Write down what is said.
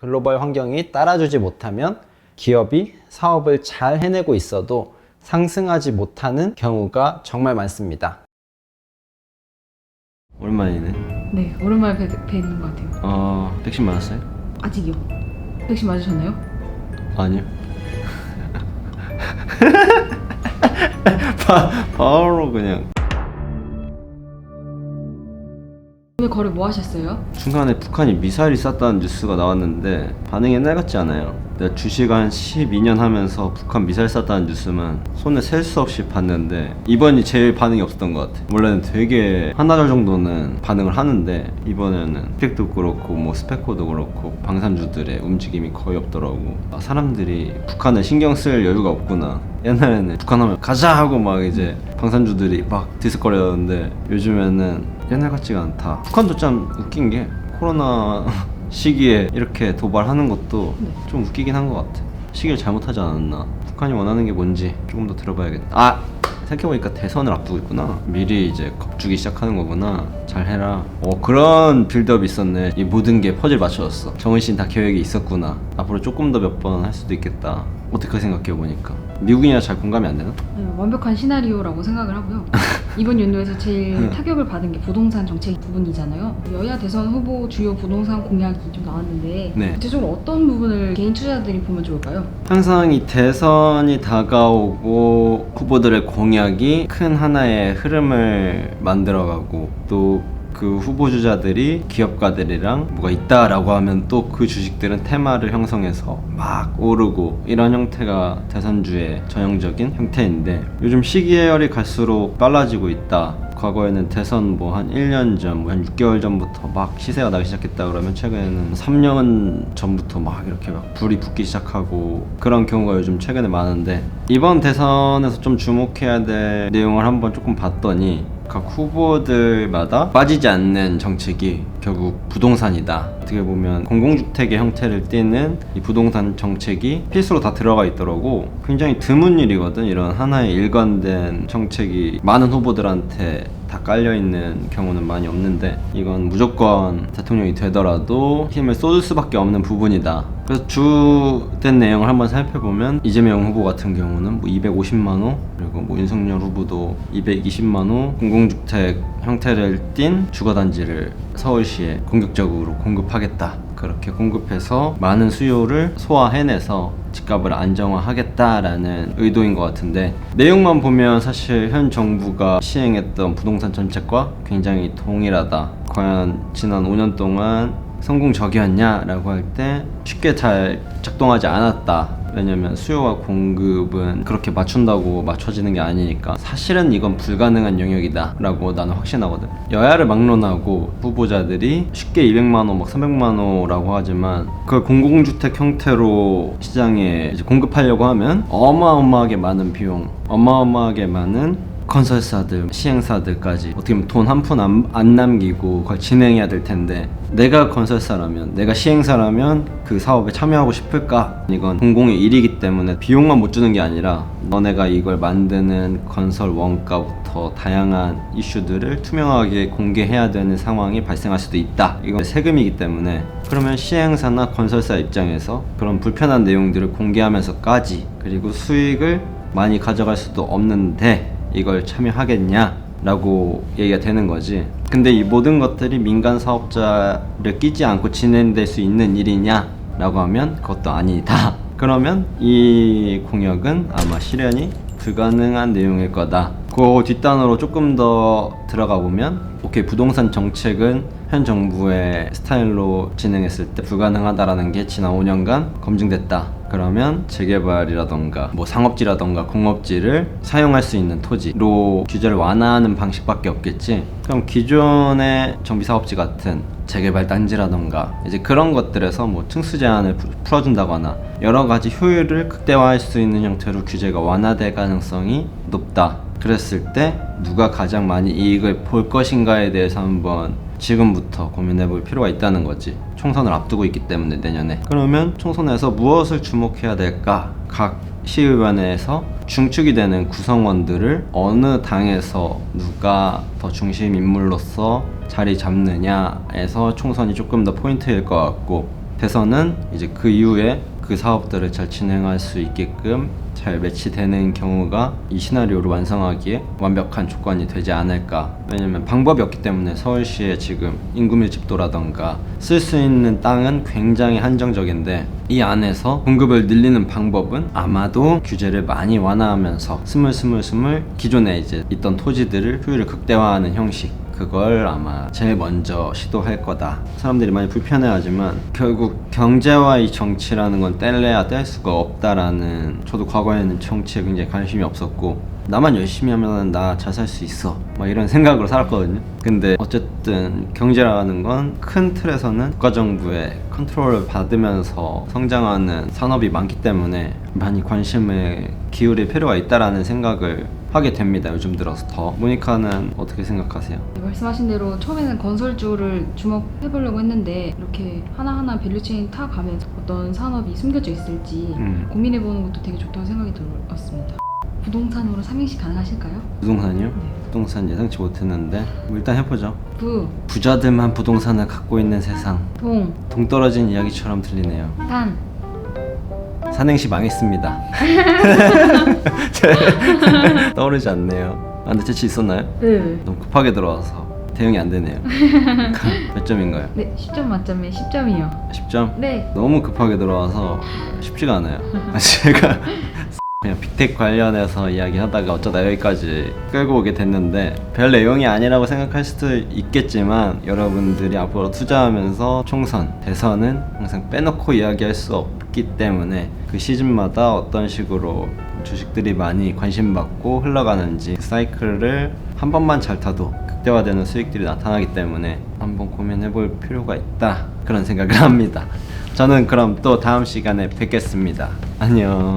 글로벌 환경이 따라주지 못하면 기업이 사업을 잘 해내고 있어도 상승하지 못하는 경우가 정말 많습니다. 오랜만이네. 네, 오랜만에 뵈는 것 같아요. 백신 맞았어요? 아직이요. 백신 맞으셨나요? 아니요. 바로 그냥 오늘 거래 뭐 하셨어요? 중간에 북한이 미사일이 쐈다는 뉴스가 나왔는데 반응이 옛날 같지 않아요. 내가 주식 한 12년 하면서 북한 미사일 쐈다는 뉴스만 손에 셀 수 없이 봤는데 이번이 제일 반응이 없었던 것 같아. 원래는 되게 한나절 정도는 반응을 하는데 이번에는 스펙도 그렇고 뭐 스페코도 그렇고 방산주들의 움직임이 거의 없더라고. 사람들이 북한을 신경 쓸 여유가 없구나. 옛날에는 북한 하면 가자 하고 막 이제 방산주들이 막 디스거렸는데 요즘에는 옛날 같지가 않다. 북한도 참 웃긴 게 코로나 시기에 이렇게 도발하는 것도 좀 웃기긴 한 것 같아. 시기를 잘못하지 않았나. 북한이 원하는 게 뭔지 조금 더 들어봐야겠다. 생각해보니까 대선을 앞두고 있구나. 미리 이제 겁주기 시작하는 거구나. 잘해라. 그런 빌드업이 있었네. 이 모든 게 퍼즐 맞춰졌어. 정은신 다 계획이 있었구나. 앞으로 조금 더 몇 번 할 수도 있겠다. 어떻게 생각해보니까 미국이나 잘 공감이 안 되나? 네, 완벽한 시나리오라고 생각을 하고요. 이번 연도에서 제일 타격을 받은 게 부동산 정책 부분이잖아요. 여야 대선 후보 주요 부동산 공약이 좀 나왔는데 네. 구체적으로 어떤 부분을 개인 투자자들이 보면 좋을까요? 항상 이 대선이 다가오고 후보들의 공약이 큰 하나의 흐름을 만들어가고 또 그 후보주자들이 기업가들이랑 뭐가 있다라고 하면 또 그 주식들은 테마를 형성해서 막 오르고 이런 형태가 대선주의 전형적인 형태인데 요즘 시기열이 갈수록 빨라지고 있다. 과거에는 대선 뭐 한 1년 전, 뭐 한 6개월 전부터 막 시세가 나기 시작했다 그러면 최근에는 3년 전부터 막 이렇게 막 불이 붙기 시작하고 그런 경우가 요즘 최근에 많은데 이번 대선에서 좀 주목해야 될 내용을 한번 조금 봤더니 각 후보들마다 빠지지 않는 정책이 결국 부동산이다. 어떻게 보면 공공주택의 형태를 띠는 이 부동산 정책이 필수로 다 들어가 있더라고. 굉장히 드문 일이거든. 이런 하나의 일관된 정책이 많은 후보들한테 다 깔려있는 경우는 많이 없는데 이건 무조건 대통령이 되더라도 힘을 쏟을 수밖에 없는 부분이다. 그래서 주된 내용을 한번 살펴보면 이재명 후보 같은 경우는 뭐 250만호 그리고 뭐 윤석열 후보도 220만호 공공주택 형태를 띤 주거단지를 서울시에 공격적으로 공급하겠다. 그렇게 공급해서 많은 수요를 소화해내서 집값을 안정화하겠다라는 의도인 것 같은데 내용만 보면 사실 현 정부가 시행했던 부동산 정책과 굉장히 동일하다. 과연 지난 5년 동안 성공적이었냐라고 할 때 쉽게 잘 작동하지 않았다. 왜냐면 수요와 공급은 그렇게 맞춘다고 맞춰지는 게 아니니까 사실은 이건 불가능한 영역이다 라고 나는 확신하거든. 여야를 막론하고 후보자들이 쉽게 200만호 막 300만호라고 하지만 그걸 공공주택 형태로 시장에 이제 공급하려고 하면 어마어마하게 많은 비용, 어마어마하게 많은 건설사들, 시행사들까지 어떻게 보면 돈 한 푼 안 남기고 그걸 진행해야 될 텐데 내가 건설사라면, 내가 시행사라면 그 사업에 참여하고 싶을까? 이건 공공의 일이기 때문에 비용만 못 주는 게 아니라 너네가 이걸 만드는 건설 원가부터 다양한 이슈들을 투명하게 공개해야 되는 상황이 발생할 수도 있다. 이건 세금이기 때문에 그러면 시행사나 건설사 입장에서 그런 불편한 내용들을 공개하면서까지 그리고 수익을 많이 가져갈 수도 없는데 이걸 참여하겠냐? 라고 얘기가 되는 거지. 근데 이 모든 것들이 민간 사업자를 끼지 않고 진행될 수 있는 일이냐? 라고 하면 그것도 아니다. 그러면 이 공약은 아마 실현이 불가능한 내용일 거다. 그 뒷단으로 조금 더 들어가 보면 오케이, 부동산 정책은 현 정부의 스타일로 진행했을 때 불가능하다라는 게 지난 5년간 검증됐다. 그러면 재개발이라던가 뭐 상업지라던가 공업지를 사용할 수 있는 토지로 규제를 완화하는 방식밖에 없겠지. 그럼 기존의 정비사업지 같은 재개발 단지라던가 이제 그런 것들에서 뭐 층수 제한을 풀어준다거나 여러 가지 효율을 극대화할 수 있는 형태로 규제가 완화될 가능성이 높다. 그랬을 때 누가 가장 많이 이익을 볼 것인가에 대해서 한번 지금부터 고민해 볼 필요가 있다는 거지. 총선을 앞두고 있기 때문에 내년에. 그러면 총선에서 무엇을 주목해야 될까? 각 시의원에서 중축이 되는 구성원들을 어느 당에서 누가 더 중심 인물로서 자리 잡느냐에서 총선이 조금 더 포인트일 것 같고 대선은 이제 그 이후에 그 사업들을 잘 진행할 수 있게끔 잘 매치되는 경우가 이 시나리오를 완성하기에 완벽한 조건이 되지 않을까. 왜냐면 방법이 없기 때문에 서울시에 지금 인구 밀집도라던가 쓸 수 있는 땅은 굉장히 한정적인데 이 안에서 공급을 늘리는 방법은 아마도 규제를 많이 완화하면서 스물스물 기존에 이제 있던 토지들을 효율을 극대화하는 형식, 그걸 아마 제일 먼저 시도할 거다. 사람들이 많이 불편해하지만 결국 경제와 이 정치라는 건 뗄래야 뗄 수가 없다라는, 저도 과거에는 정치에 굉장히 관심이 없었고 나만 열심히 하면 나 잘 살 수 있어 막 이런 생각으로 살았거든요. 근데 어쨌든 경제라는 건 큰 틀에서는 국가정부의 컨트롤을 받으면서 성장하는 산업이 많기 때문에 많이 관심을 기울일 필요가 있다라는 생각을 하게 됩니다. 요즘 들어서 더. 모니카는 어떻게 생각하세요? 말씀하신 대로 처음에는 건설주를 주목해보려고 했는데 이렇게 하나하나 밸류체인 타가면서 어떤 산업이 숨겨져 있을지 고민해보는 것도 되게 좋다고 생각이 들었습니다. 부동산으로 삼행시 가능하실까요? 부동산이요? 네. 부동산 예상치 못했는데 뭐 일단 해보죠. 부자들만 부동산을 갖고 있는 세상. 동떨어진 이야기처럼 들리네요. 탄 산행시 망했습니다. 떠오르지 않네요. 아, 근데 재치 있었나요? 네. 너무 급하게 들어와서 대응이 안 되네요. 몇 점인가요? 네, 10점 만점에 10점이요. 10점? 네. 너무 급하게 들어와서 쉽지가 않아요. 제가 그냥 빅텍 관련해서 이야기하다가 어쩌다 여기까지 끌고 오게 됐는데 별 내용이 아니라고 생각할 수도 있겠지만 여러분들이 앞으로 투자하면서 총선, 대선은 항상 빼놓고 이야기할 수 없기 때문에 그 시즌마다 어떤 식으로 주식들이 많이 관심받고 흘러가는지 그 사이클을 한 번만 잘 타도 극대화되는 수익들이 나타나기 때문에 한번 고민해볼 필요가 있다, 그런 생각을 합니다. 저는 그럼 또 다음 시간에 뵙겠습니다. 안녕.